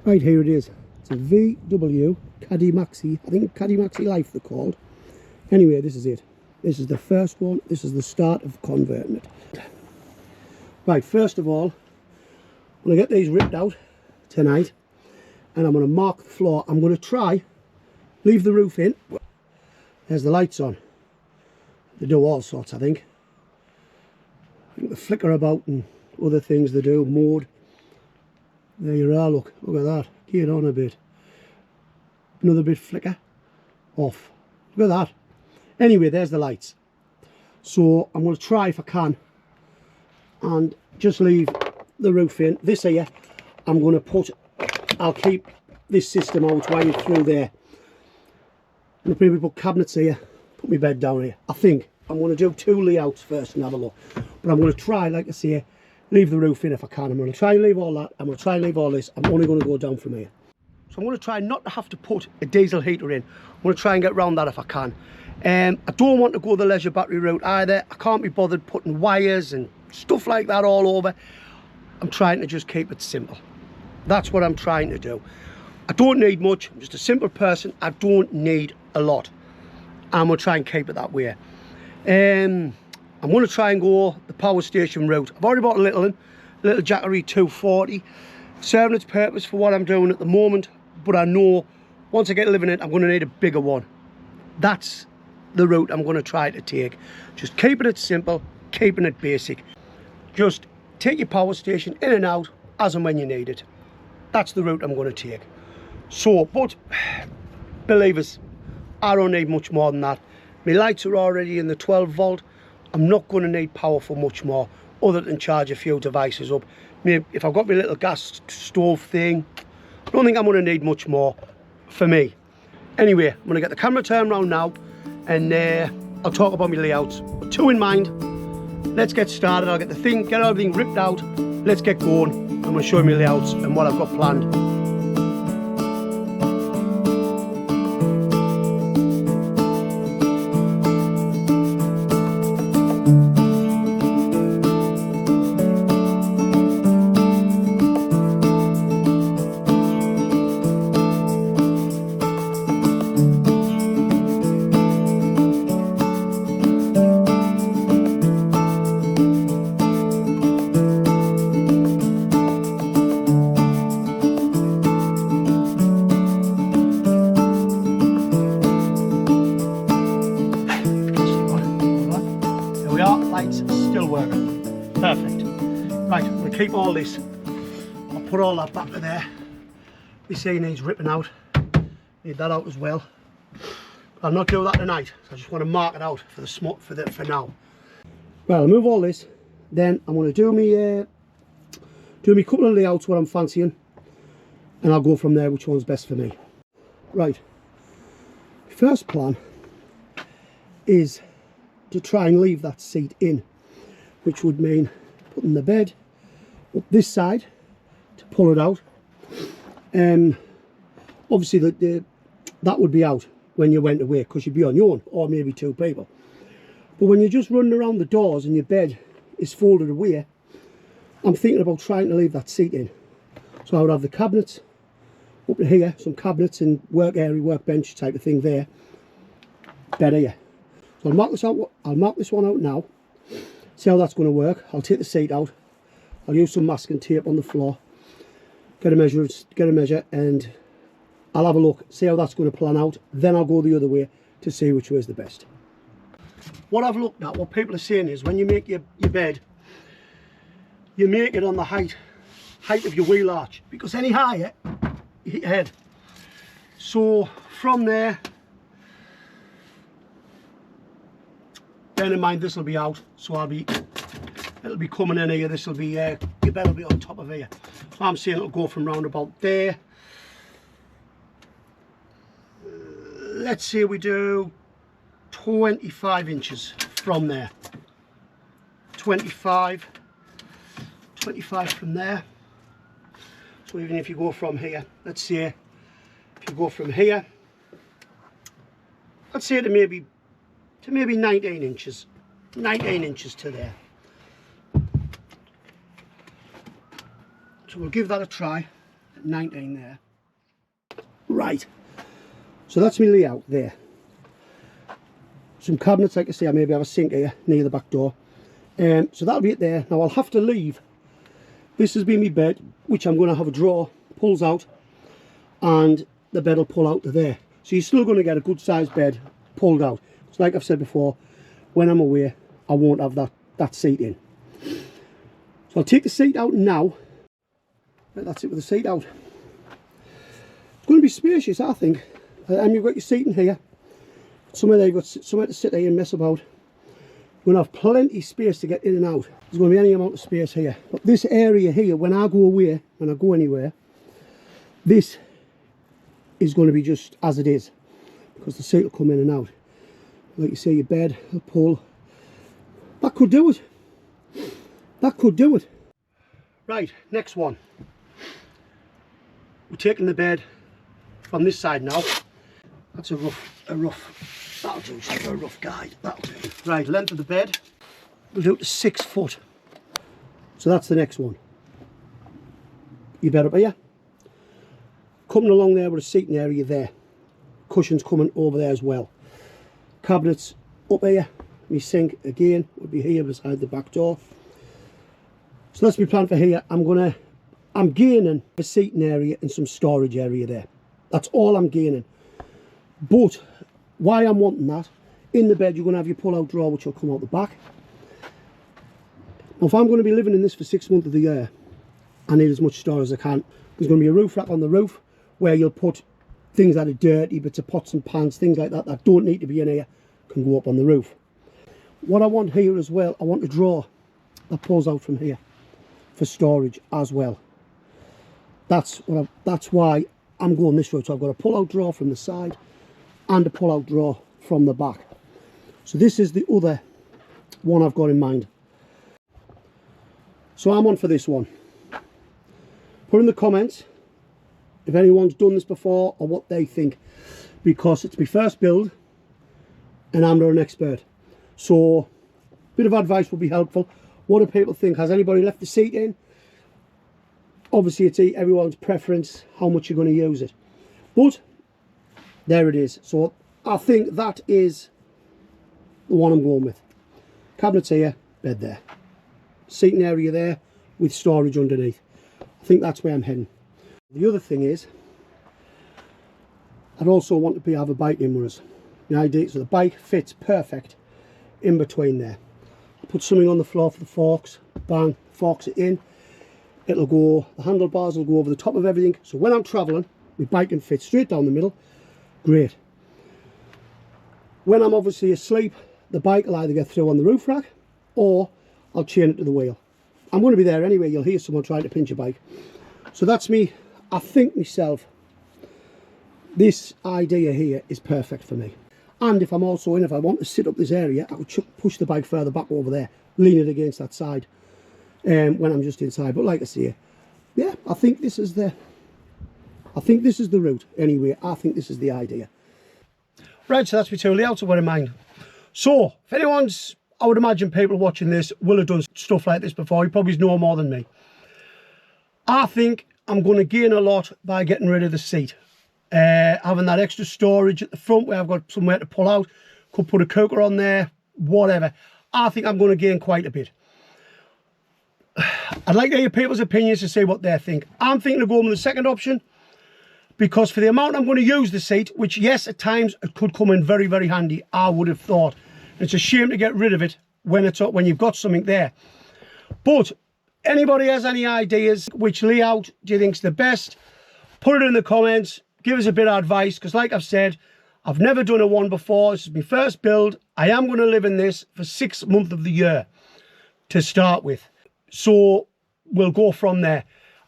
Right, here it is. It's a VW Caddy Maxi. I think Caddy Maxi Life they're called. Anyway, this is it. This is the first one. This is the start of converting it. Right, first of all, I'm going to get these ripped out tonight. And I'm going to mark the floor. I'm going to try, leave the roof in. There's the lights on. They do all sorts, I think. I think they flicker about and other things they do. Mode. There you are, look at that. Get on a bit. Another bit flicker. Off. Look at that. Anyway, there's the lights. So I'm going to try if I can and just leave the roof in. This here, I'm going to put, I'll keep this system out wired through there. I'm going to put cabinets here, put my bed down here. I think I'm going to do 2 layouts first and have a look. But I'm going to try, like I say, leave the roof in if I can. I'm going to try and leave all that. I'm going to try and leave all this. I'm only going to go down from here. So I'm going to try not to have to put a diesel heater in. I'm going to try and get around that if I can. I don't want to go the leisure battery route either. I can't be bothered putting wires and stuff like that all over. I'm trying to just keep it simple. That's what I'm trying to do. I don't need much. I'm just a simple person. I don't need a lot. I'm going to try and keep it that way. I'm going to try and go the power station route. I've already bought a little one, a little Jackery 240, serving its purpose for what I'm doing at the moment, but I know once I get living it, I'm going to need a bigger one. That's the route I'm going to try to take. Just keeping it simple, keeping it basic. Just take your power station in and out as and when you need it. That's the route I'm going to take. So, but believe us, I don't need much more than that. My lights are already in the 12 volt. I'm not going to need power for much more other than charge a few devices up. Maybe if I've got my little gas stove thing, I don't think I'm going to need much more for me. Anyway, I'm going to get the camera turned around now and I'll talk about my layouts. With 2 in mind, let's get started. I'll get everything ripped out. Let's get going. I'm going to show you my layouts and what I've got planned. Still working. Perfect. Right, I'm going to keep all this. I'll put all that back to there. This here needs ripping out. Need that out as well. I'll not do that tonight. So I just want to mark it out for the smut for now. Well, I'll move all this. Then I'm going to do me couple of layouts what I'm fancying, and I'll go from there which one's best for me. Right. First plan is to try and leave that seat in, which would mean putting the bed up this side to pull it out. Obviously that would be out when you went away because you'd be on your own, or maybe 2 people. But when you're just running around the doors and your bed is folded away, I'm thinking about trying to leave that seat in. So I would have the cabinets up to here, some cabinets and work area, workbench type of thing there, bed here. So I'll mark this one out now, see how that's going to work. I'll take the seat out, I'll use some masking tape on the floor, get a measure, and I'll have a look, see how that's going to plan out. Then I'll go the other way to see which way is the best. What I've looked at, what people are saying is when you make your bed, you make it on the height of your wheel arch, because any higher, you hit your head. So from there, bear in mind this will be out, so it'll be coming in here. This will be your bed will be on top of here. So I'm saying it'll go from round about there. Let's say we do 25 inches from there. 25 from there. So even if you go from here, let's say if you go from here, let's say to maybe 19 inches to there. So we'll give that a try. 19 there. Right, so that's my layout there. Some cabinets, like I say, I maybe have a sink here near the back door. So that'll be it there. Now I'll have to leave. This has been my bed, which I'm going to have a drawer, pulls out, and the bed will pull out to there. So you're still going to get a good sized bed pulled out. So like I've said before, when I'm away, I won't have that seat in. So I'll take the seat out now. Right, that's it with the seat out. It's going to be spacious, I think. And you've got your seat in here. Somewhere there, you've got somewhere to sit there and mess about. You're going to have plenty of space to get in and out. There's going to be any amount of space here. But this area here, when I go away, when I go anywhere, this is going to be just as it is. Because the seat will come in and out. Like you say, your bed, a pull. That could do it. That could do it. Right, next one. We're taking the bed from this side now. That's a rough, that'll do, just for a rough guide, that'll do. Right, length of the bed, we'll do it to 6 foot. So that's the next one. Your bed up here. Coming along there with a seating area there. Cushions coming over there as well. Cabinets up here. My sink again would be here beside the back door. So that's my plan for here. I'm gaining a seating area and some storage area there. That's all I'm gaining. But why I'm wanting that, in the bed you're going to have your pull-out drawer which will come out the back. Now, if I'm going to be living in this for 6 months of the year, I need as much storage as I can. There's going to be a roof rack on the roof where you'll put things that are dirty, bits of pots and pans, things like that that don't need to be in here, can go up on the roof. What I want here as well, I want a drawer that pulls out from here for storage as well. That's why I'm going this route. So I've got a pull-out drawer from the side and a pull-out drawer from the back. So this is the other one I've got in mind. So I'm on for this one. Put in the comments if anyone's done this before or what they think, because it's my first build and I'm not an expert. So a bit of advice will be helpful. What do people think? Has anybody left the seat in? Obviously it's everyone's preference how much you're going to use it. But there it is. So I think that is the one I'm going with. Cabinets here, bed there. Seating area there with storage underneath. I think that's where I'm heading. The other thing is, I'd also want to have a bike in with us. The idea, so the bike fits perfect in between there. Put something on the floor for the forks, bang, forks it in. It'll go, the handlebars will go over the top of everything. So when I'm travelling, my bike can fit straight down the middle. Great. When I'm obviously asleep, the bike will either get through on the roof rack or I'll chain it to the wheel. I'm going to be there anyway. You'll hear someone trying to pinch a bike. So that's me. I think myself, this idea here is perfect for me. And if I'm also in, if I want to sit up this area, I would push the bike further back over there, lean it against that side when I'm just inside. But like I say, yeah, I think this is the route anyway. I think this is the idea. Right, so that's my two layouts I've got in mind. So if anyone's, I would imagine people watching this will have done stuff like this before. You probably know more than me. I think I'm going to gain a lot by getting rid of the seat. Having that extra storage at the front where I've got somewhere to pull out, could put a cooker on there, whatever. I think I'm going to gain quite a bit. I'd like to hear people's opinions to see what they think. I'm thinking of going with the second option because for the amount I'm going to use the seat, which yes, at times it could come in very, very handy, I would have thought. It's a shame to get rid of it when you've got something there. But anybody has any ideas, which layout do you think's the best? Put it in the comments. Give us a bit of advice, because like I've said, I've never done a one before. This is my first build. I am going to live in this for 6 months of the year to start with. So we'll go from there.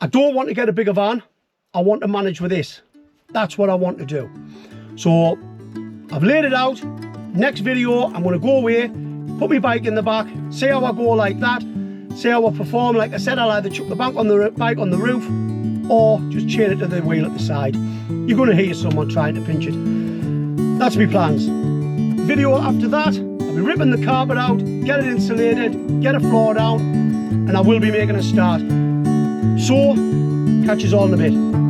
I don't want to get a bigger van. I want to manage with this. That's what I want to do. So I've laid it out. Next video, I'm going to go away, put my bike in the back, see how I go like that, see how I perform. Like I said, I'll either chuck the bike on the roof or just chain it to the wheel at the side. You're going to hear someone trying to pinch it. That's my plans. Video after that, I'll be ripping the carpet out, get it insulated, get a floor down, and I will be making a start. So Catch us all in a bit.